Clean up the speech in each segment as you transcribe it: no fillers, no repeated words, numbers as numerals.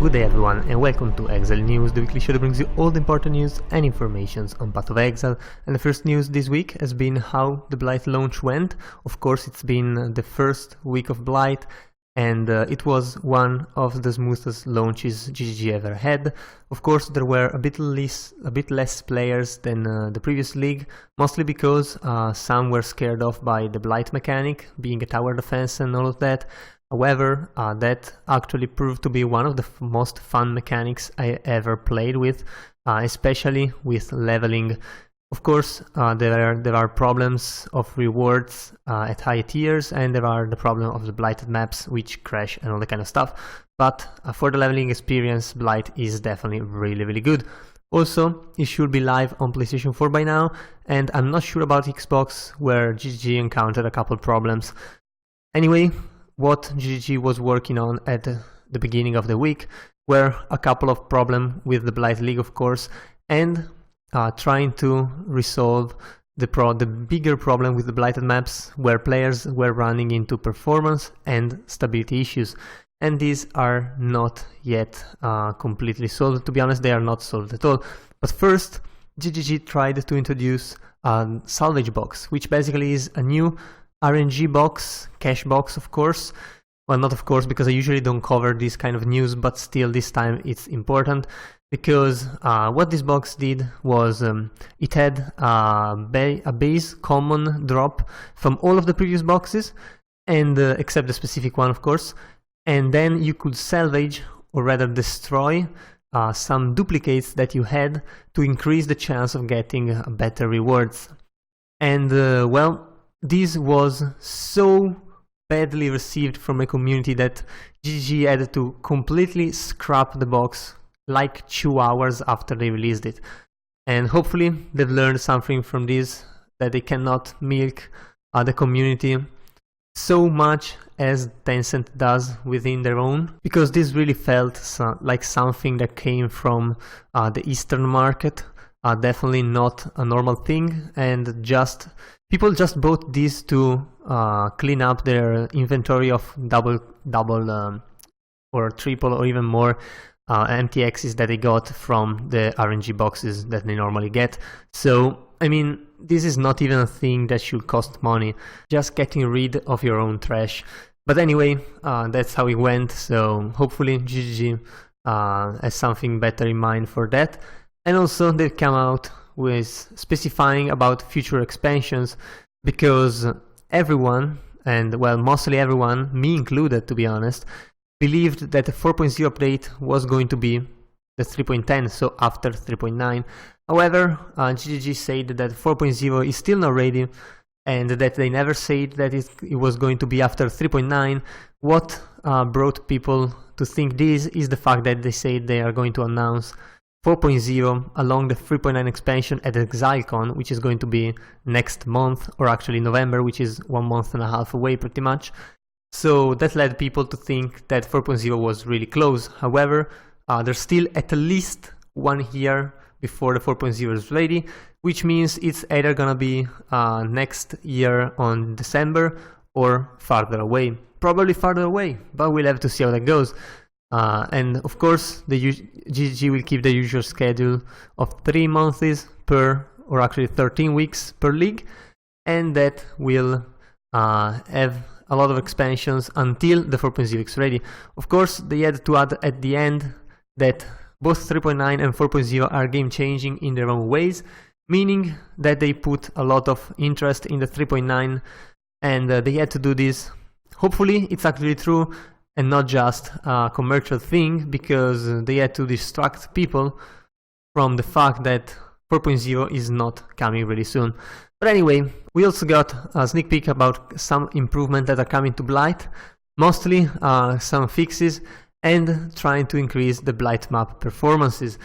Good day everyone and welcome to Exile News, the weekly show that brings you all the important news and informations on Path of Exile. And the first news this week has been how the Blight launch went. Of course, it's been the first week of Blight and it was one of the smoothest launches GGG ever had. Of course, there were a bit less players than the previous league, mostly because some were scared off by the Blight mechanic, being a tower defense and all of that. However, that actually proved to be one of the most fun mechanics I ever played with, especially with leveling. Of course, there are problems of rewards at high tiers, and there are the problem of the blighted maps which crash and all that kind of stuff. But for the leveling experience, Blight is definitely really good. Also, it should be live on PlayStation 4 by now, and I'm not sure about Xbox, where GGG encountered a couple problems. Anyway, what GGG was working on at the beginning of the week were a couple of problems with the Blight League, of course, and trying to resolve the bigger problem with the blighted maps, where players were running into performance and stability issues. And these are not yet completely solved. To be honest, they are not solved at all. But first, GGG tried to introduce a salvage box, which basically is a new RNG box, cash box, of course. Well, not of course, because I usually don't cover this kind of news, but still this time it's important, because what this box did was it had a base common drop from all of the previous boxes, and except the specific one, of course, and then you could salvage, or rather destroy, some duplicates that you had to increase the chance of getting better rewards. And well, this was so badly received from a community that GGG had to completely scrap the box like 2 hours after they released it. And hopefully they've learned something from this, that they cannot milk the community so much as Tencent does within their own, because this really felt like something that came from the Eastern market. Definitely not a normal thing, and people just bought these to clean up their inventory of double or triple or even more MTXs that they got from the RNG boxes that they normally get. So, I mean, this is not even a thing that should cost money, just getting rid of your own trash. But anyway, that's how it went, so hopefully GGG has something better in mind for that. And also they've come out with specifying about future expansions, because everyone, and well, mostly everyone, me included to be honest, believed that the 4.0 update was going to be the 3.10, so after 3.9. However, GGG said that 4.0 is still not ready, and that they never said that it was going to be after 3.9. What brought people to think this is the fact that they said they are going to announce 4.0 along the 3.9 expansion at ExileCon, which is going to be next month, or actually November, which is 1.5 months away pretty much. So that led people to think that 4.0 was really close. However, there's still at least 1 year before the 4.0 is ready, which means it's either gonna be next year on December or farther away. Probably farther away, but we'll have to see how that goes. And of course, the GGG will keep the usual schedule of 3 months per, or actually 13 weeks per league, and that will have a lot of expansions until the 4.0 is ready. Of course, they had to add at the end that both 3.9 and 4.0 are game changing in their own ways, meaning that they put a lot of interest in the 3.9, and they had to do this. Hopefully it's actually true and not just a commercial thing, because they had to distract people from the fact that 4.0 is not coming really soon. But anyway, we also got a sneak peek about some improvements that are coming to Blight, mostly some fixes, and trying to increase the Blight map performances.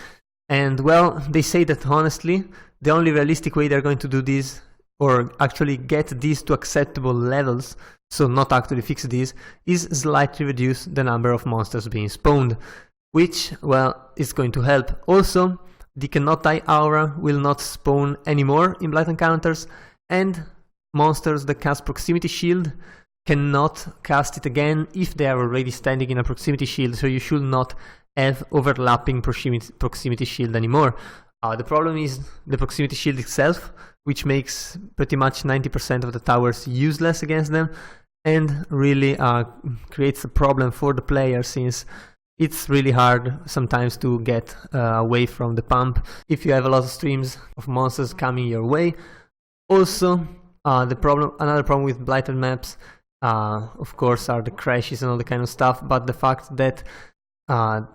And well, they say that honestly, the only realistic way they're going to do this, or actually get these to acceptable levels, so not actually fix these, is slightly reduce the number of monsters being spawned, which, well, is going to help. Also, the Cannot Die Aura will not spawn anymore in Blight encounters, and monsters that cast Proximity Shield cannot cast it again if they are already standing in a Proximity Shield, so you should not have overlapping proximity shield anymore. The problem is the proximity shield itself, which makes pretty much 90% of the towers useless against them, and really creates a problem for the player, since it's really hard sometimes to get away from the pump if you have a lot of streams of monsters coming your way. Also, another problem with blighted maps, of course, are the crashes and all the kind of stuff, but the fact that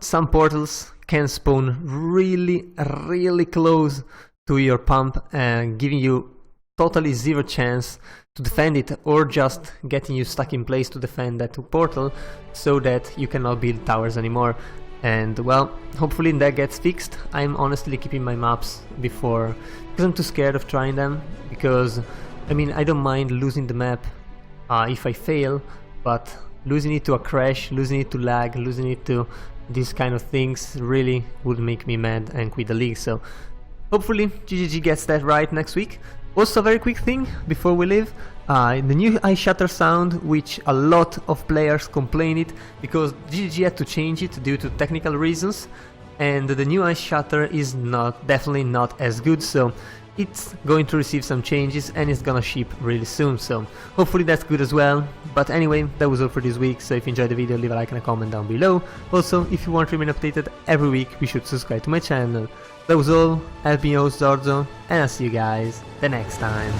some portals can spawn really close to your pump and giving you totally zero chance to defend it, or just getting you stuck in place to defend that portal, so that you cannot build towers anymore. And well, hopefully that gets fixed. I'm honestly keeping my maps because I'm too scared of trying them, because I mean, I don't mind losing the map if I fail, but losing it to a crash, losing it to lag, losing it to these kind of things really would make me mad and quit the league. So hopefully GGG gets that right next week. Also, a very quick thing before we leave, the new Ice Shatter sound, which a lot of players complain it because GGG had to change it due to technical reasons, and the new Ice Shatter is definitely not as good, so it's going to receive some changes and it's gonna ship really soon, so hopefully that's good as well. But anyway, that was all for this week, so if you enjoyed the video, leave a like and a comment down below. Also, if you want to remain updated every week, be sure to subscribe to my channel. That was all, I've been your host Zorzo, and I'll see you guys the next time.